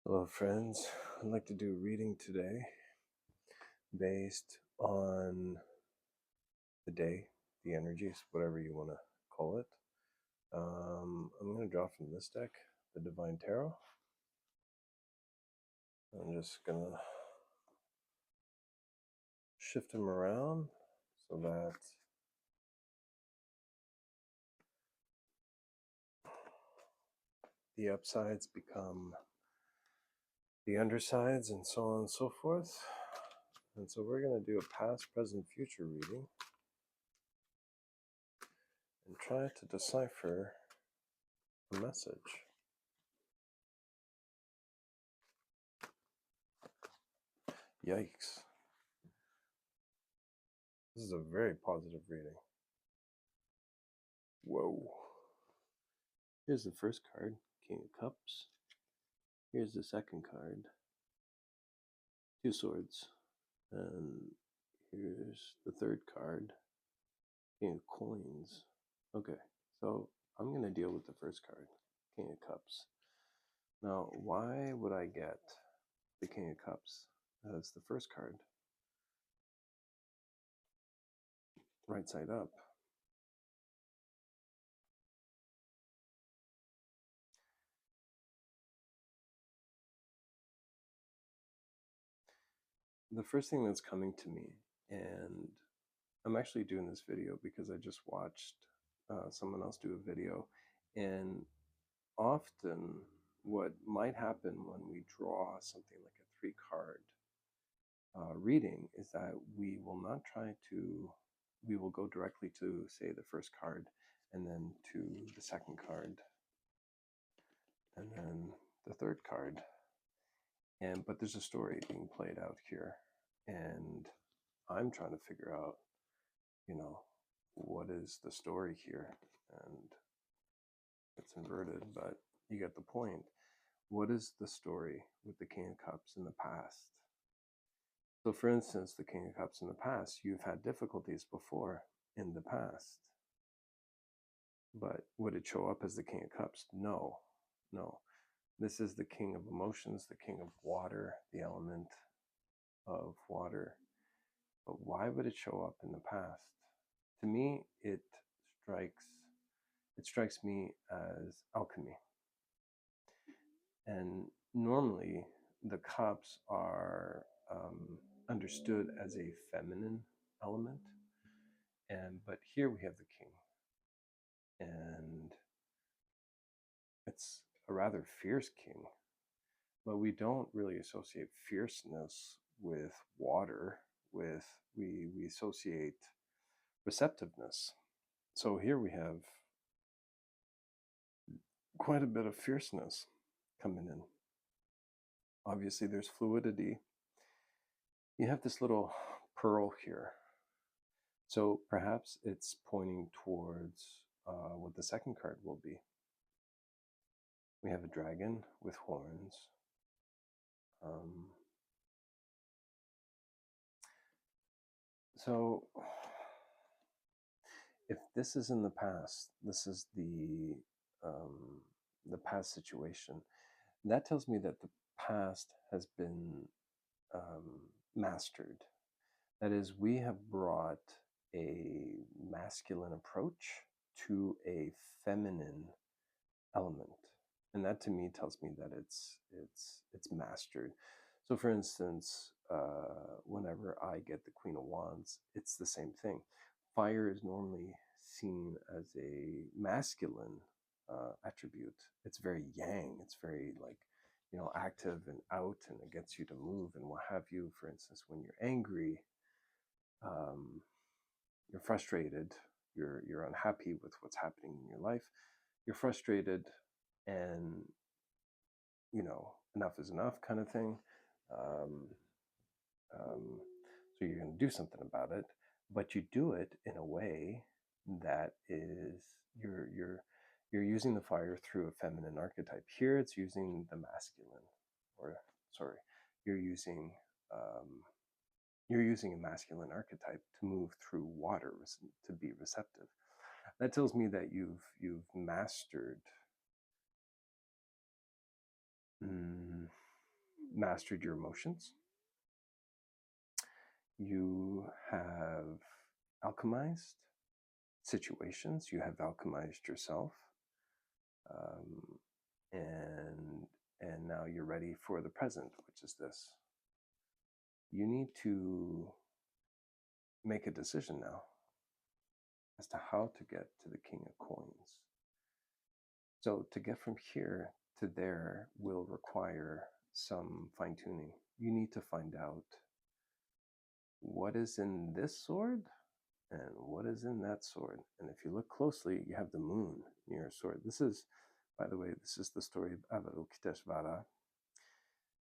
Hello, friends. I'd like to do a reading today based on the day, the energies, whatever you want to call it. I'm going to draw from this deck, the Divine Tarot. I'm just going to shift them around so that the upsides become the undersides and so on and so forth. And so we're going to do a past, present, future reading and try to decipher a message. Yikes. This is a very positive reading. Whoa. Here's the first card, King of Cups. Here's the second card, Two Swords. And here's the third card, King of Coins. Okay, so I'm going to deal with the first card, King of Cups. Now, why would I get the King of Cups as the first card? Right side up. The first thing that's coming to me, and I'm actually doing this video because I just watched someone else do a video, and often what might happen when we draw something like a three-card reading is that we will not try to, we will go directly to, say, the first card, and then to the second card, and then the third card. But there's a story being played out here, and I'm trying to figure out, what is the story here? And it's inverted, but you get the point. What is the story with the King of Cups in the past? So, for instance, the King of Cups in the past, you've had difficulties before in the past. But would it show up as the King of Cups? No, no. This is the King of Emotions, the King of Water, the element of water. But why would it show up in the past? To me, it strikes me as alchemy. And normally, the cups are understood as a feminine element, but here we have the king, and it's a rather fierce king, but we don't really associate fierceness with water. We associate receptiveness. So here we have quite a bit of fierceness coming in. Obviously, there's fluidity. You have this little pearl here. So perhaps it's pointing towards what the second card will be. We have a dragon with horns. So if this is in the past, this is the past situation, that tells me that the past has been mastered. That is, we have brought a masculine approach to a feminine element, and that to me tells me that it's mastered. So, for instance, whenever I get the Queen of Wands, it's the same thing. Fire is normally seen as a masculine attribute. It's very yang. It's very active and out, and it gets you to move and what have you. For instance, when you're angry, you're frustrated, you're unhappy with what's happening in your life, you're frustrated, and enough is enough kind of thing. So you're going to do something about it, but you do it in a way that is you're using the fire through a feminine archetype. Here it's using the masculine, or sorry, you're using a masculine archetype to move through water to be receptive. That tells me that you've mastered mastered your emotions. You have alchemized situations. You have alchemized yourself. Um, and now you're ready for the present, which is this. You need to make a decision now as to how to get to the King of Coins. So to get from here to there will require some fine-tuning. You need to find out what is in this sword and what is in that sword. And if you look closely, you have the moon near your sword. This is, by the way, this is the story of Avalokiteshvara.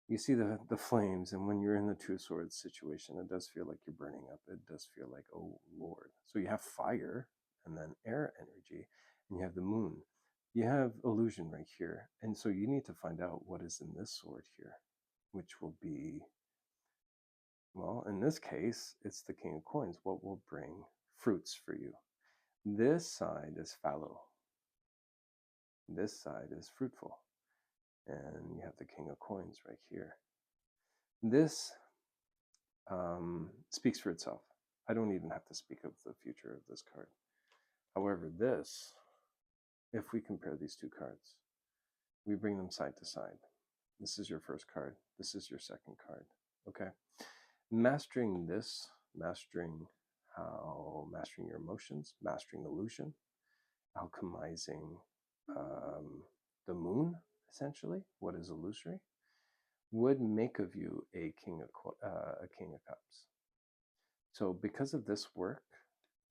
You see the flames, and when you're in the two swords situation, it does feel like you're burning up. It does feel like, oh Lord. So you have fire and then air energy, and you have the moon. You have illusion right here. And so you need to find out what is in this sword here, which will be, well, in this case, it's the King of Coins. What will bring fruits for you? This side is fallow. This side is fruitful. And you have the King of Coins right here. This speaks for itself. I don't even have to speak of the future of this card. However, this, if we compare these two cards, we bring them side to side. This is your first card. This is your second card. Okay. Mastering this, mastering your emotions, mastering illusion, alchemizing the moon, essentially, what is illusory, would make of you a king of cups. So because of this work,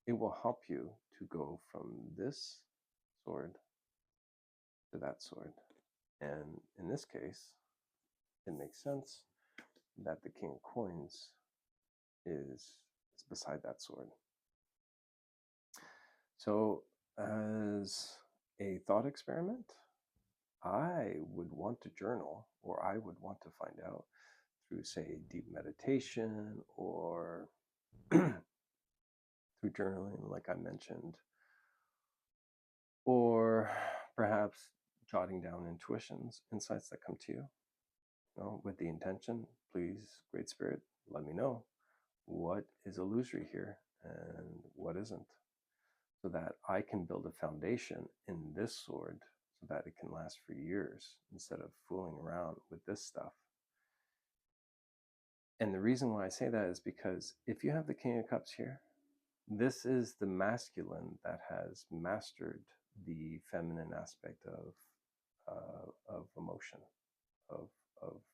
it will help you to go from this sword to that sword. And in this case, it makes sense that the King of Coins is beside that sword. So as a thought experiment, I would want to journal, or I would want to find out through, say, deep meditation or through journaling, like I mentioned, or perhaps jotting down intuitions, insights that come to you, with the intention, please, Great Spirit, let me know what is illusory here and what isn't, so that I can build a foundation in this sword so that it can last for years instead of fooling around with this stuff. And the reason why I say that is because if you have the King of Cups here, this is the masculine that has mastered the feminine aspect of emotion, of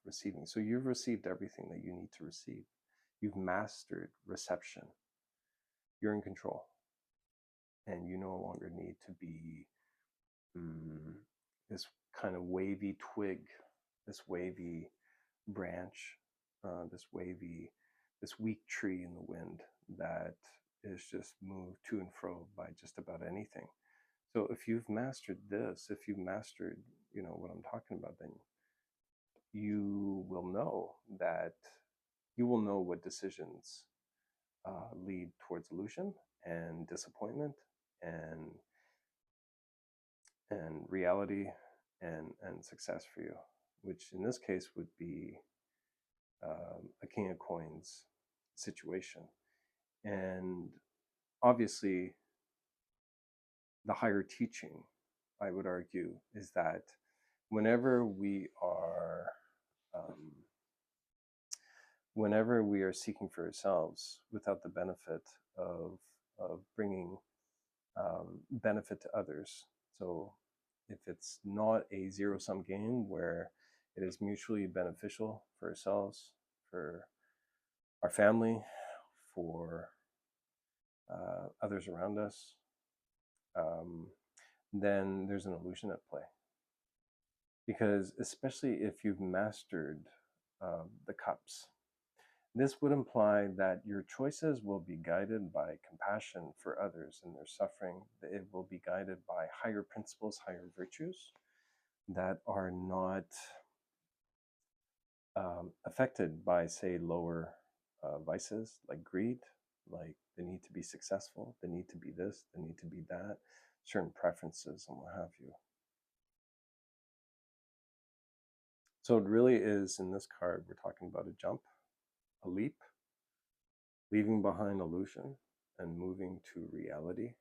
receiving. So you've received everything that you need to receive. You've mastered reception. You're in control. And you no longer need to be this kind of wavy twig, this wavy branch, this weak tree in the wind that is just moved to and fro by just about anything. So if you've mastered this, if you've mastered, what I'm talking about, then you will know what decisions lead towards illusion and disappointment and reality and success for you, which in this case would be a King of Coins situation. And obviously, the higher teaching, I would argue, is that whenever we are seeking for ourselves without the benefit of bringing benefit to others, so if it's not a zero-sum game where it is mutually beneficial for ourselves, for our family, for others around us, then there's an illusion at play. Because especially if you've mastered the cups, this would imply that your choices will be guided by compassion for others and their suffering. It will be guided by higher principles, higher virtues that are not affected by, say, lower vices like greed, like the need to be successful, the need to be this, the need to be that, certain preferences and what have you. So it really is, in this card, we're talking about a jump, a leap, leaving behind illusion and moving to reality.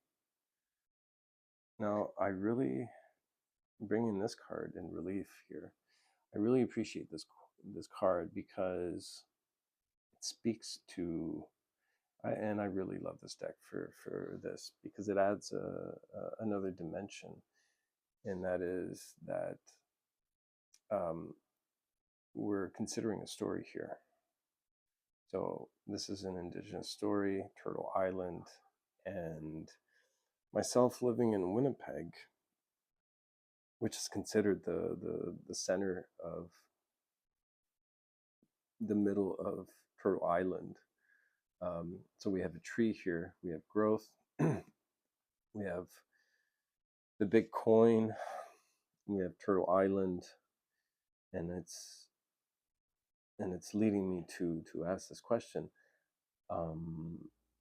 Now, I really, bringing this card in relief here, I really appreciate this card because it speaks to, and I really love this deck for this because it adds another dimension, and that is that um, we're considering a story here. So this is an indigenous story, Turtle Island, and myself living in Winnipeg, which is considered the center of the middle of Turtle Island. So we have a tree here, we have growth, we have the big coin, we have Turtle Island, and it's leading me to ask this question, um,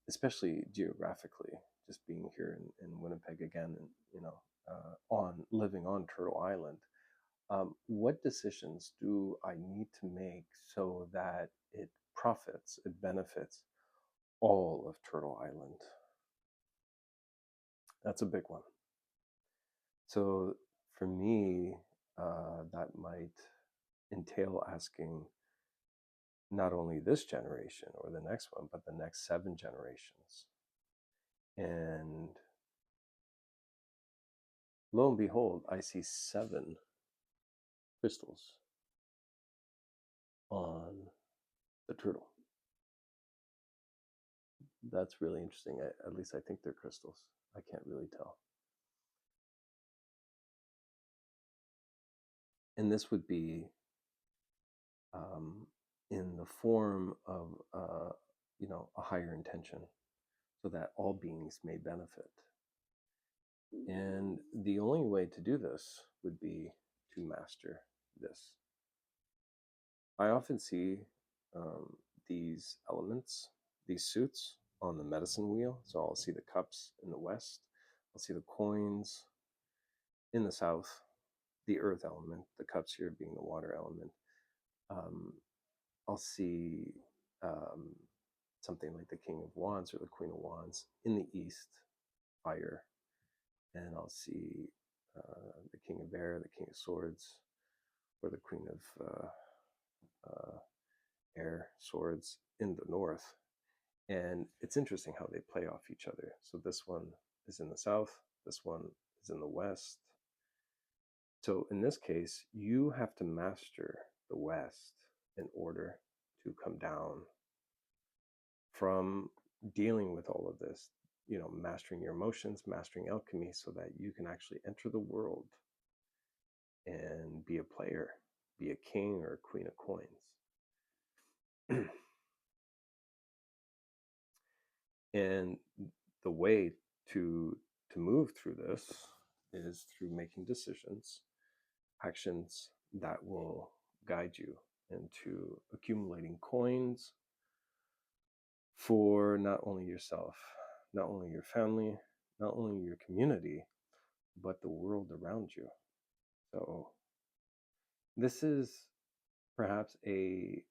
especially geographically, just being here in Winnipeg again, and on living on Turtle Island. What decisions do I need to make so that it profits, it benefits all of Turtle Island? That's a big one. So for me, that might entail asking not only this generation or the next one, but the next 7 generations. And lo and behold, I see 7 crystals on the turtle. That's really interesting. At least I think they're crystals. I can't really tell. And this would be in the form of a higher intention, so that all beings may benefit. And the only way to do this would be to master this. I often see these elements, these suits on the medicine wheel. So I'll see the cups in the west, I'll see the coins in the south, the earth element, the cups here being the water element. I'll see something like the King of Wands or the Queen of Wands in the east, fire, and I'll see the King of Air, the King of Swords, or the Queen of Air, Swords in the north. And it's interesting how they play off each other. So this one is in the south, this one is in the west. So in this case, you have to master the west in order to come down from dealing with all of this, mastering your emotions, mastering alchemy, so that you can actually enter the world and be a player, be a king or a queen of coins. And the way to move through this is through making decisions, actions that will guide you into accumulating coins for not only yourself, not only your family, not only your community, but the world around you. So this is perhaps a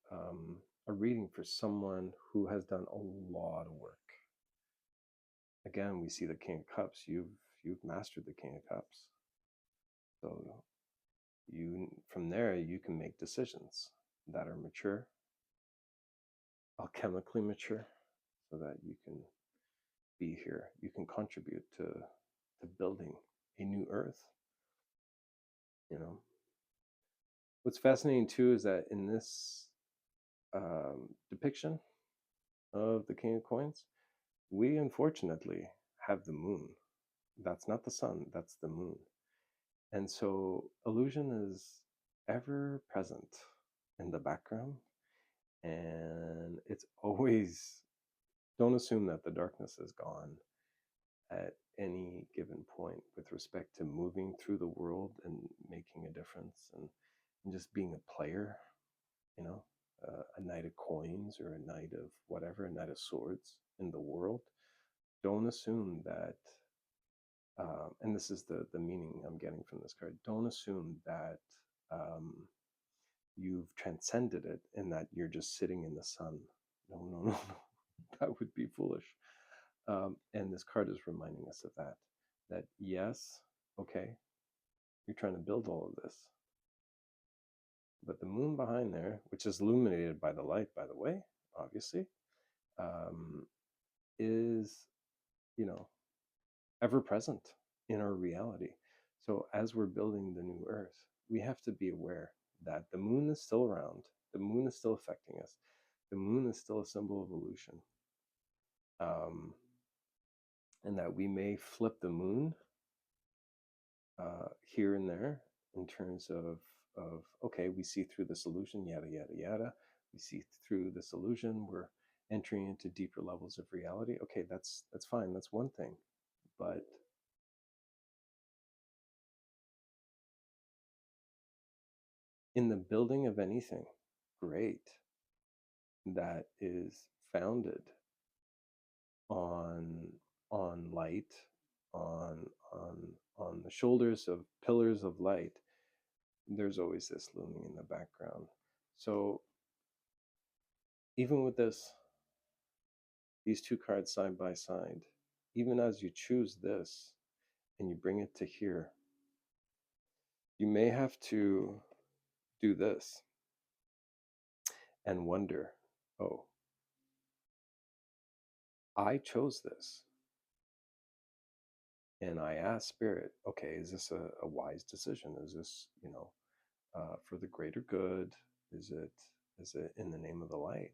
reading for someone who has done a lot of work. Again, we see the King of Cups. You've mastered the King of Cups. So from there you can make decisions that are mature, alchemically mature, so that you can be here. You can contribute to building a new earth. What's fascinating too is that in this depiction of the King of Coins, we unfortunately have the moon. That's not the sun, that's the moon. And so illusion is ever present in the background, and it's always, don't assume that the darkness is gone at any given point with respect to moving through the world and making a difference, and just being a player, a knight of coins or a knight of whatever, a knight of swords in the world. Don't assume that, and this is the meaning I'm getting from this card, don't assume that you've transcended it and that you're just sitting in the sun. No, no, no, no. That would be foolish. And this card is reminding us of that. That yes, okay, you're trying to build all of this, but the moon behind there, which is illuminated by the light, by the way, obviously, um, is, you know, ever present in our reality. So as we're building the new earth, we have to be aware that the moon is still around, the moon is still affecting us, the moon is still a symbol of illusion, um, and that we may flip the moon here and there in terms of okay, we see through this illusion, yada yada yada. We see through this illusion, we're entering into deeper levels of reality. Okay, that's fine. That's one thing, but in the building of anything great that is founded on light, on on on the shoulders of pillars of light, there's always this looming in the background. So even with these two cards side by side, even as you choose this and you bring it to here, you may have to do this and wonder, oh, I chose this. And I asked Spirit, okay, is this a wise decision? Is this, for the greater good? Is it in the name of the light?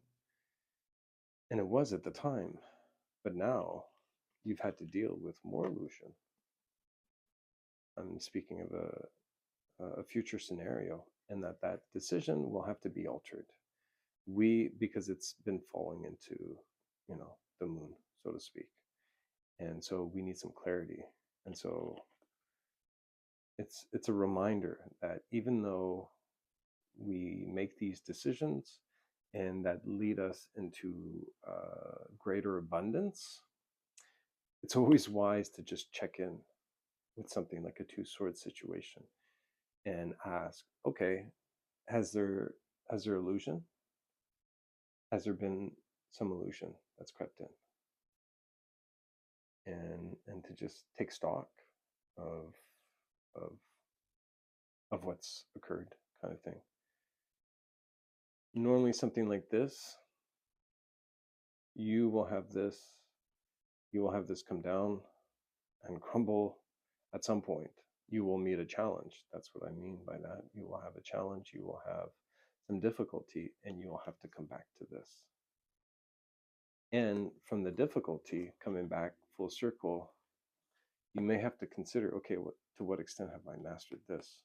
And it was at the time, but now you've had to deal with more illusion. I'm speaking of a future scenario, and that decision will have to be altered. Because it's been falling into, the moon, so to speak, and so we need some clarity. And so it's a reminder that even though we make these decisions and that lead us into greater abundance, it's always wise to just check in with something like a two-sword situation and ask, okay, has there illusion? Has there been some illusion that's crept in? And to just take stock of of what's occurred, kind of thing. Normally something like this, you will have this come down and crumble at some point. You will meet a challenge. That's what I mean by that. You will have a challenge, you will have some difficulty, and you will have to come back to this. And from the difficulty, coming back full circle, you may have to consider, okay, to what extent have I mastered this?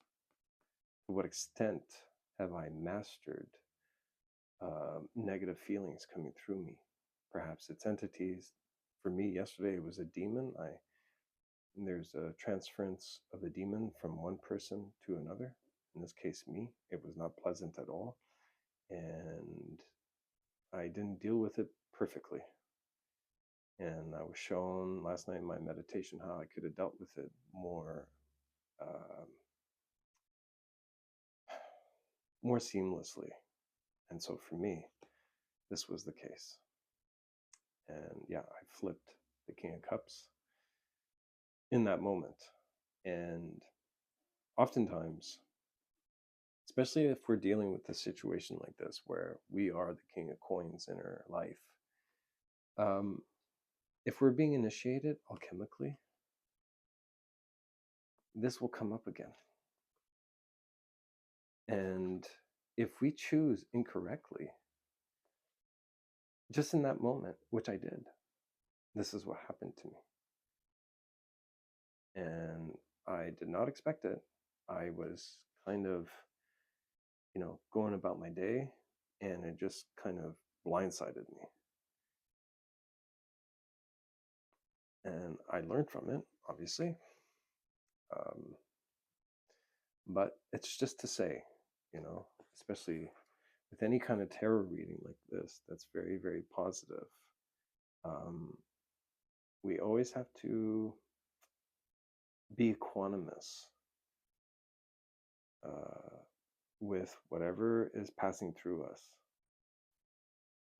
To what extent have I mastered negative feelings coming through me? Perhaps it's entities. For me, yesterday it was a demon. There's a transference of a demon from one person to another. In this case, me. It was not pleasant at all, and I didn't deal with it perfectly. And I was shown last night in my meditation how I could have dealt with it more seamlessly. And so for me, this was the case. And yeah, I flipped the King of Cups in that moment. And oftentimes, especially if we're dealing with a situation like this where we are the King of Coins in our life, if we're being initiated alchemically, this will come up again. And if we choose incorrectly, just in that moment, which I did, this is what happened to me. And I did not expect it. I was kind of, going about my day, and it just kind of blindsided me. And I learned from it, obviously. But it's just to say, especially with any kind of tarot reading like this, that's very, very positive. We always have to be equanimous with whatever is passing through us,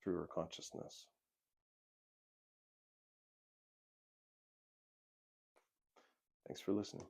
through our consciousness. Thanks for listening.